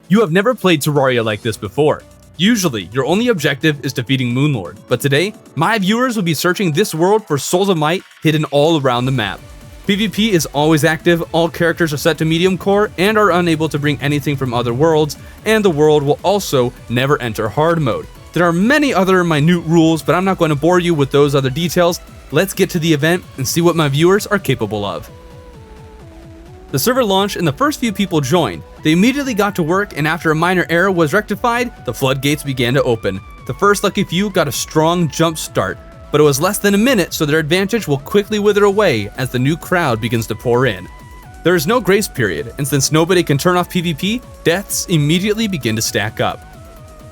You have never played Terraria like this before. Usually, your only objective is defeating Moonlord, but today, my viewers will be searching this world for souls of might hidden all around the map. PvP is always active, all characters are set to medium core and are unable to bring anything from other worlds, and the world will also never enter hard mode. There are many other minute rules, but I'm not going to bore you with those other details. Let's get to the event and see what my viewers are capable of. The server launched and the first few people joined. They immediately got to work, and after a minor error was rectified, the floodgates began to open. The first lucky few got a strong jump start, but it was less than a minute, so their advantage will quickly wither away as the new crowd begins to pour in. There is no grace period, and since nobody can turn off PvP, deaths immediately begin to stack up.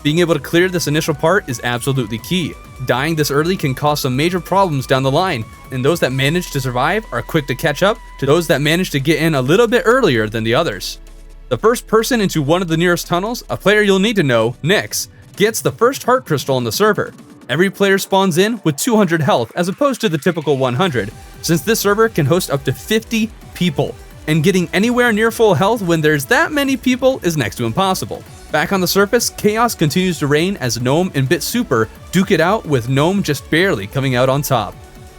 Being able to clear this initial part is absolutely key. Dying this early can cause some major problems down the line, and those that manage to survive are quick to catch up to those that manage to get in a little bit earlier than the others. The first person into one of the nearest tunnels, a player you'll need to know, Nyx, gets the first heart crystal on the server. Every player spawns in with 200 health as opposed to the typical 100, since this server can host up to 50 people, and getting anywhere near full health when there's that many people is next to impossible. Back on the surface, chaos continues to reign as Gnome and Bit Super duke it out, with Gnome just barely coming out on top.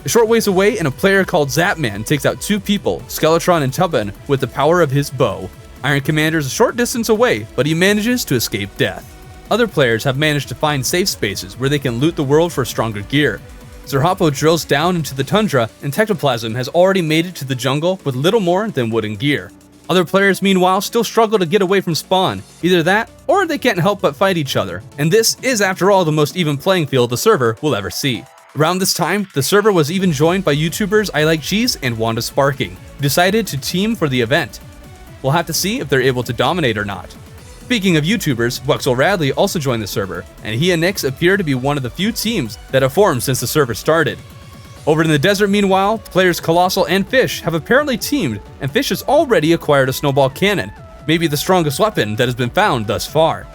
A short ways away, and a player called Zapman takes out two people, Skeletron and Tubbin, with the power of his bow. Iron Commander is a short distance away, but he manages to escape death. Other players have managed to find safe spaces where they can loot the world for stronger gear. Zerhapo drills down into the tundra, and Tectoplasm has already made it to the jungle with little more than wooden gear. Other players, meanwhile, still struggle to get away from spawn. Either that, or they can't help but fight each other. And this is, after all, the most even playing field the server will ever see. Around this time, the server was even joined by YouTubers I Like Cheese and Wanda Sparking, who decided to team for the event. We'll have to see if they're able to dominate or not. Speaking of YouTubers, Wexel Radley also joined the server, and he and Nyx appear to be one of the few teams that have formed since the server started. Over in the desert, meanwhile, players Colossal and Fish have apparently teamed, and Fish has already acquired a snowball cannon, maybe the strongest weapon that has been found thus far.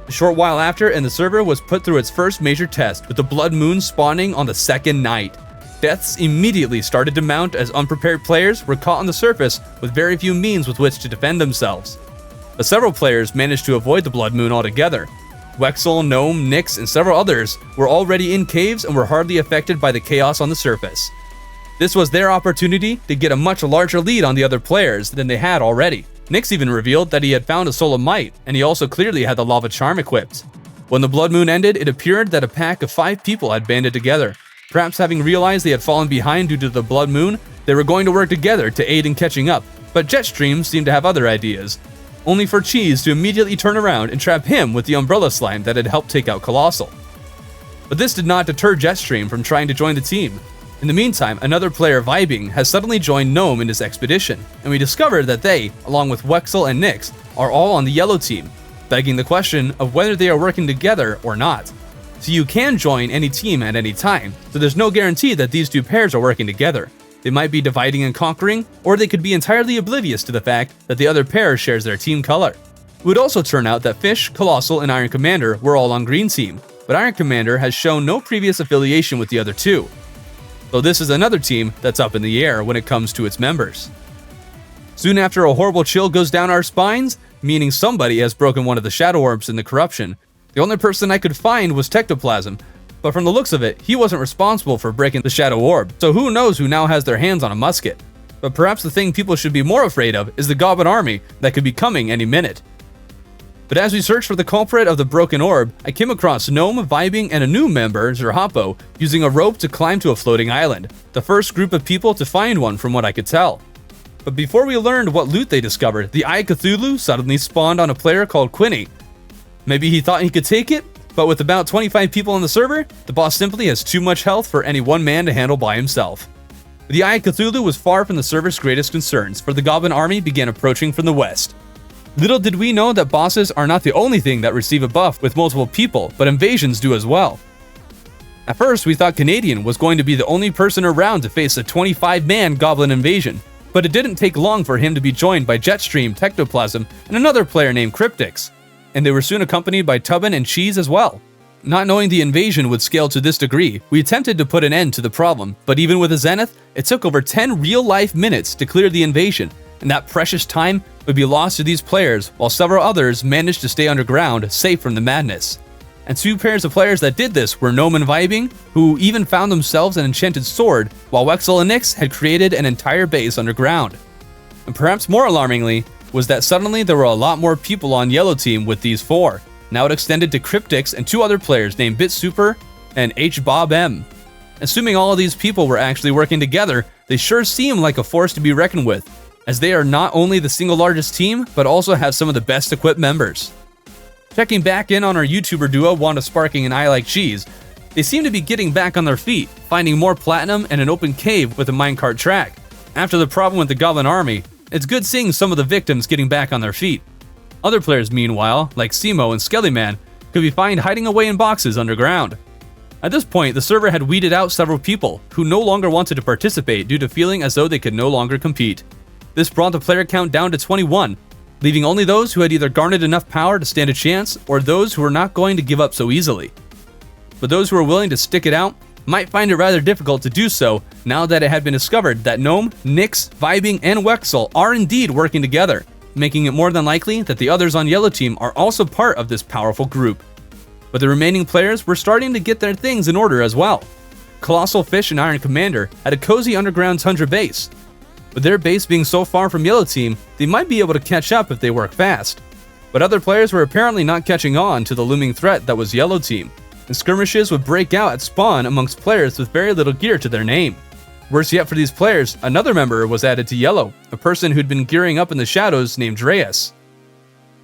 A short while after, and the server was put through its first major test, with the Blood Moon spawning on the second night. Deaths immediately started to mount as unprepared players were caught on the surface with very few means with which to defend themselves. But several players managed to avoid the Blood Moon altogether. Wexel, Gnome, Nyx, and several others were already in caves and were hardly affected by the chaos on the surface. This was their opportunity to get a much larger lead on the other players than they had already. Nyx even revealed that he had found a Soul of Might, and he also clearly had the Lava Charm equipped. When the Blood Moon ended, it appeared that a pack of 5 people had banded together. Perhaps having realized they had fallen behind due to the Blood Moon, they were going to work together to aid in catching up, but Jetstream seemed to have other ideas. Only for Cheese to immediately turn around and trap him with the Umbrella Slime that had helped take out Colossal. But this did not deter Jetstream from trying to join the team. In the meantime, another player, Vibing, has suddenly joined Gnome in his expedition, and we discover that they, along with Wexel and Nyx, are all on the yellow team, begging the question of whether they are working together or not. So you can join any team at any time, so there's no guarantee that these two pairs are working together. They might be dividing and conquering, or they could be entirely oblivious to the fact that the other pair shares their team color. It would also turn out that Fish, Colossal, and Iron Commander were all on green team, but Iron Commander has shown no previous affiliation with the other two. So this is another team that's up in the air when it comes to its members. Soon after, a horrible chill goes down our spines, meaning somebody has broken one of the shadow orbs in the corruption. The only person I could find was Tectoplasm, but from the looks of it, he wasn't responsible for breaking the shadow orb, so who knows who now has their hands on a musket. But perhaps the thing people should be more afraid of is the Goblin army that could be coming any minute. But as we search for the culprit of the broken orb, I came across Gnome, Vibing, and a new member, Zerhapo, using a rope to climb to a floating island, the first group of people to find one from what I could tell. But before we learned what loot they discovered, the Eye Cthulhu suddenly spawned on a player called Quinny. Maybe he thought he could take it? But with about 25 people on the server, the boss simply has too much health for any one man to handle by himself. The Eye of Cthulhu was far from the server's greatest concerns, for the Goblin army began approaching from the west. Little did we know that bosses are not the only thing that receive a buff with multiple people, but invasions do as well. At first, we thought Canadian was going to be the only person around to face a 25-man Goblin invasion, but it didn't take long for him to be joined by Jetstream, Tectoplasm, and another player named Cryptix. And they were soon accompanied by Tubbin and Cheese as well. Not knowing the invasion would scale to this degree, we attempted to put an end to the problem, but even with a Zenith, it took over 10 real-life minutes to clear the invasion, and that precious time would be lost to these players while several others managed to stay underground, safe from the madness. And two pairs of players that did this were Gnome and Vibing, who even found themselves an enchanted sword, while Wexel and Nyx had created an entire base underground. And perhaps more alarmingly was that suddenly there were a lot more people on Yellow Team with these four. Now it extended to Cryptix and two other players named BitSuper and HBobM. Assuming all of these people were actually working together, they sure seem like a force to be reckoned with, as they are not only the single largest team, but also have some of the best equipped members. Checking back in on our YouTuber duo Wanda Sparking and I Like Cheese, they seem to be getting back on their feet, finding more platinum and an open cave with a minecart track. After the problem with the Goblin army, it's good seeing some of the victims getting back on their feet. Other players meanwhile, like Simo and Skellyman, could be found hiding away in boxes underground. At this point, the server had weeded out several people who no longer wanted to participate due to feeling as though they could no longer compete. This brought the player count down to 21, leaving only those who had either garnered enough power to stand a chance or those who were not going to give up so easily. But those who were willing to stick it out might find it rather difficult to do so now that it had been discovered that Gnome, Nyx, Vibing, and Wexel are indeed working together, making it more than likely that the others on Yellow Team are also part of this powerful group. But the remaining players were starting to get their things in order as well. Colossal Fish and Iron Commander had a cozy underground tundra base. With their base being so far from Yellow Team, they might be able to catch up if they work fast. But other players were apparently not catching on to the looming threat that was Yellow Team, and skirmishes would break out at spawn amongst players with very little gear to their name. Worse yet for these players, another member was added to Yellow, a person who'd been gearing up in the shadows named Dreas.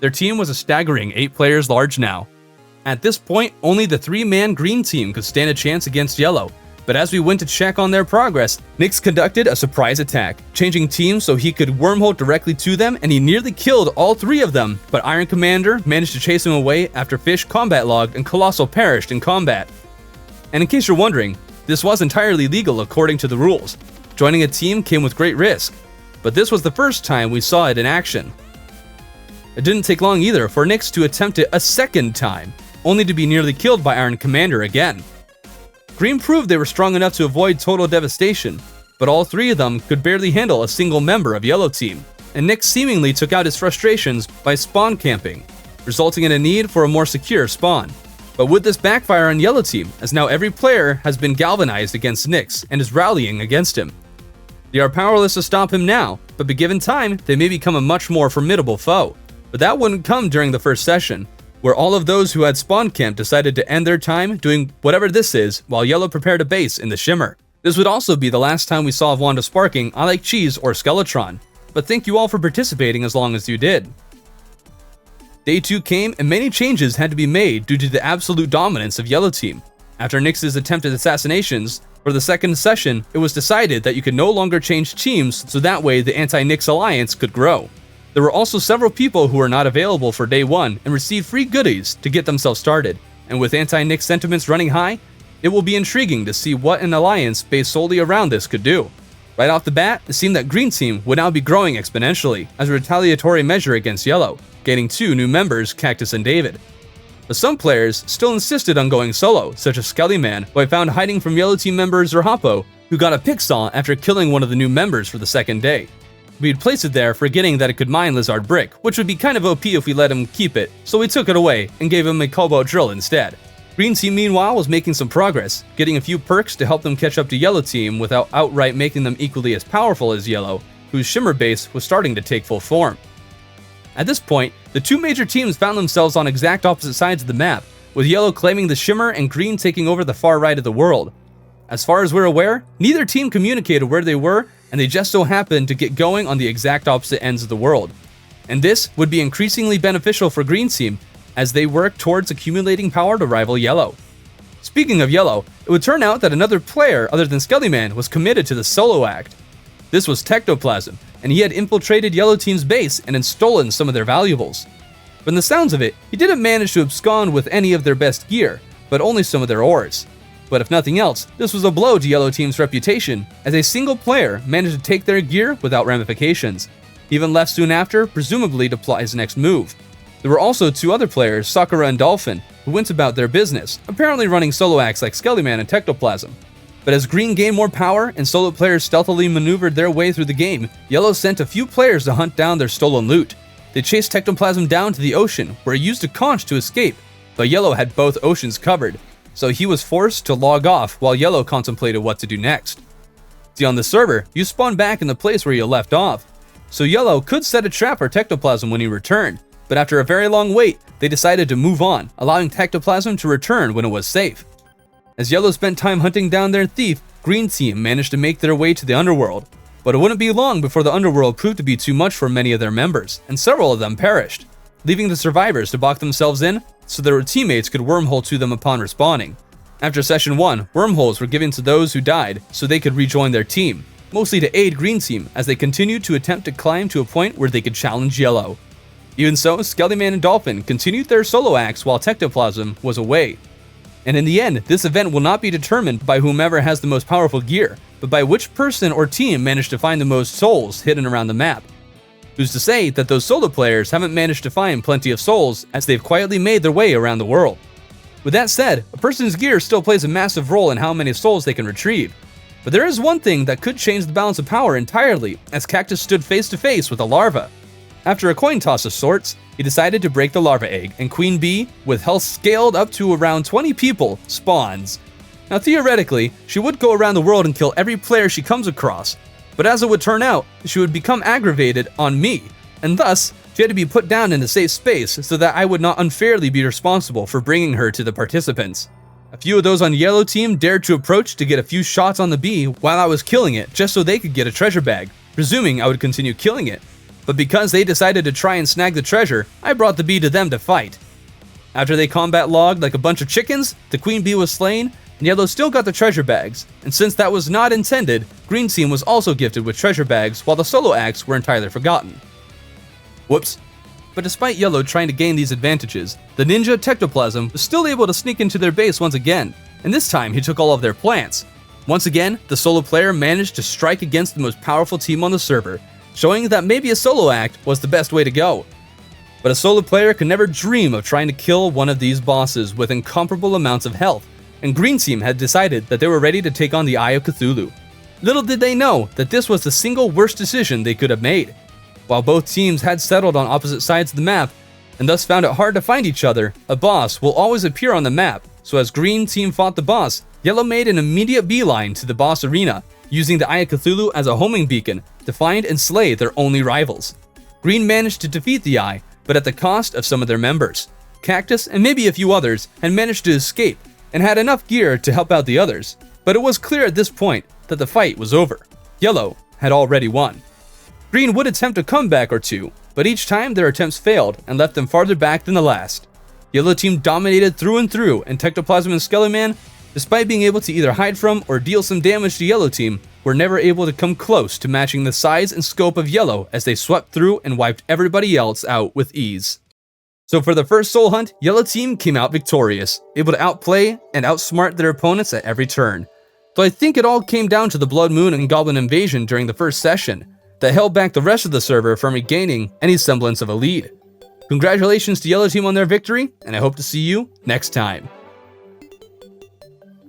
Their team was a staggering 8 players large now. At this point, only the 3-man green team could stand a chance against Yellow, but as we went to check on their progress, Nyx conducted a surprise attack, changing teams so he could wormhole directly to them, and he nearly killed all 3 of them, but Iron Commander managed to chase him away after Fish combat logged and Colossal perished in combat. And in case you're wondering, this was entirely legal according to the rules. Joining a team came with great risk, but this was the first time we saw it in action. It didn't take long either for Nyx to attempt it a second time, only to be nearly killed by Iron Commander again. Green proved they were strong enough to avoid total devastation, but all 3 of them could barely handle a single member of Yellow Team, and Nyx seemingly took out his frustrations by spawn camping, resulting in a need for a more secure spawn. But would this backfire on Yellow Team, as now every player has been galvanized against Nyx and is rallying against him? They are powerless to stop him now, but be given time, they may become a much more formidable foe. But that wouldn't come during the first session, where all of those who had spawn camp decided to end their time doing whatever this is while Yellow prepared a base in the Shimmer. This would also be the last time we saw of Wanda Sparking, I Like Cheese, or Skeletron, but thank you all for participating as long as you did. Day 2 came and many changes had to be made due to the absolute dominance of Yellow Team. After Nyx's attempted assassinations, for the second session, it was decided that you could no longer change teams so that way the anti-Nyx alliance could grow. There were also several people who were not available for day 1 and received free goodies to get themselves started, and with anti-Nyx sentiments running high, it will be intriguing to see what an alliance based solely around this could do. Right off the bat, it seemed that Green Team would now be growing exponentially as a retaliatory measure against Yellow, gaining 2 new members, Cactus and David. But some players still insisted on going solo, such as Skellyman, who I found hiding from Yellow Team member Zerhapo, who got a pixel after killing one of the new members for the second day. We'd placed it there forgetting that it could mine Lizard Brick, which would be kind of OP if we let him keep it, so we took it away and gave him a Cobalt Drill instead. Green Team meanwhile was making some progress, getting a few perks to help them catch up to Yellow Team without outright making them equally as powerful as Yellow, whose Shimmer base was starting to take full form. At this point, the 2 major teams found themselves on exact opposite sides of the map, with Yellow claiming the Shimmer and Green taking over the far right of the world. As far as we're aware, neither team communicated where they were, and they just so happened to get going on the exact opposite ends of the world. And this would be increasingly beneficial for Green Team as they work towards accumulating power to rival Yellow. Speaking of Yellow, it would turn out that another player other than Skellyman was committed to the solo act. This was Technoplasm, and he had infiltrated Yellow Team's base and had stolen some of their valuables. From the sounds of it, he didn't manage to abscond with any of their best gear, but only some of their ores. But if nothing else, this was a blow to Yellow Team's reputation, as a single player managed to take their gear without ramifications. He even left soon after, presumably to plot his next move. There were also 2 other players, Sakura and Dolphin, who went about their business, apparently running solo acts like Skellyman and Technoplasm. But as green gained more power and solo players stealthily maneuvered their way through the game, yellow sent a few players to hunt down their stolen loot. They chased Tectoplasm down to the ocean, where he used a conch to escape, but yellow had both oceans covered, so he was forced to log off while yellow contemplated what to do next. See, on the server, you spawn back in the place where you left off, so yellow could set a trap for Tectoplasm when he returned, but after a very long wait, they decided to move on, allowing Tectoplasm to return when it was safe. As yellow spent time hunting down their thief, green team managed to make their way to the underworld, but it wouldn't be long before the underworld proved to be too much for many of their members, and several of them perished, leaving the survivors to box themselves in so their teammates could wormhole to them upon respawning. After Session 1, wormholes were given to those who died so they could rejoin their team, mostly to aid green team as they continued to attempt to climb to a point where they could challenge yellow. Even so, Skellyman and Dolphin continued their solo acts while Tectoplasm was away. And in the end, this event will not be determined by whomever has the most powerful gear, but by which person or team managed to find the most souls hidden around the map. Who's to say that those solo players haven't managed to find plenty of souls as they've quietly made their way around the world. With that said, a person's gear still plays a massive role in how many souls they can retrieve. But there is one thing that could change the balance of power entirely, as Cactus stood face to face with a larva. After a coin toss of sorts, he decided to break the larva egg, and Queen Bee, with health scaled up to around 20 people, spawns. Now theoretically, she would go around the world and kill every player she comes across, but as it would turn out, she would become aggravated on me, and thus, she had to be put down in a safe space so that I would not unfairly be responsible for bringing her to the participants. A few of those on yellow team dared to approach to get a few shots on the bee while I was killing it just so they could get a treasure bag, presuming I would continue killing it. But because they decided to try and snag the treasure, I brought the bee to them to fight. After they combat logged like a bunch of chickens, the queen bee was slain, and yellow still got the treasure bags, and since that was not intended, green team was also gifted with treasure bags while the solo acts were entirely forgotten. Whoops. But despite yellow trying to gain these advantages, the ninja Tectoplasm was still able to sneak into their base once again, and this time he took all of their plants. Once again, the solo player managed to strike against the most powerful team on the server, showing that maybe a solo act was the best way to go. But a solo player could never dream of trying to kill one of these bosses with incomparable amounts of health, and green team had decided that they were ready to take on the Eye of Cthulhu. Little did they know that this was the single worst decision they could have made. While both teams had settled on opposite sides of the map, and thus found it hard to find each other, a boss will always appear on the map, so as green team fought the boss, yellow made an immediate beeline to the boss arena, using the Eye of Cthulhu as a homing beacon to find and slay their only rivals. Green managed to defeat the Eye, but at the cost of some of their members. Cactus and maybe a few others had managed to escape, and had enough gear to help out the others, but it was clear at this point that the fight was over. Yellow had already won. Green would attempt a comeback or two, but each time their attempts failed and left them farther back than the last. Yellow team dominated through and through, and Tectoplasm and Skellyman, despite being able to either hide from or deal some damage to yellow team, were never able to come close to matching the size and scope of yellow as they swept through and wiped everybody else out with ease. So for the first soul hunt, yellow team came out victorious, able to outplay and outsmart their opponents at every turn. Though I think it all came down to the Blood Moon and Goblin invasion during the first session that held back the rest of the server from regaining any semblance of a lead. Congratulations to yellow team on their victory, and I hope to see you next time.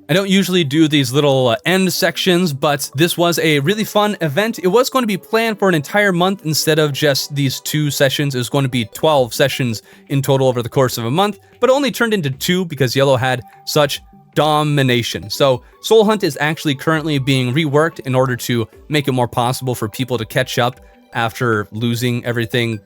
I don't usually do these little end sections, but this was a really fun event. It was going to be planned for an entire month instead of just these 2 sessions. It was going to be 12 sessions in total over the course of a month, but it only turned into 2 because yellow had such domination. So Soul Hunt is actually currently being reworked in order to make it more possible for people to catch up after losing everything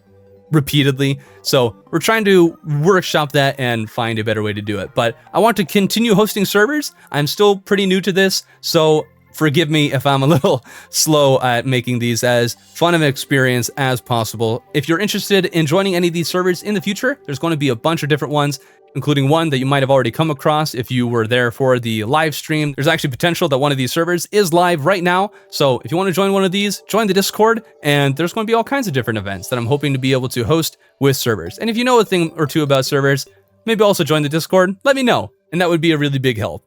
repeatedly. So we're trying to workshop that and find a better way to do it. But I want to continue hosting servers. I'm still pretty new to this, so forgive me if I'm a little slow at making these as fun of an experience as possible. If you're interested in joining any of these servers in the future, there's going to be a bunch of different ones, including one that you might have already come across if you were there for the live stream. There's actually potential that one of these servers is live right now. So if you want to join one of these, join the Discord, and there's going to be all kinds of different events that I'm hoping to be able to host with servers. And if you know a thing or two about servers, maybe also join the Discord, let me know, and that would be a really big help.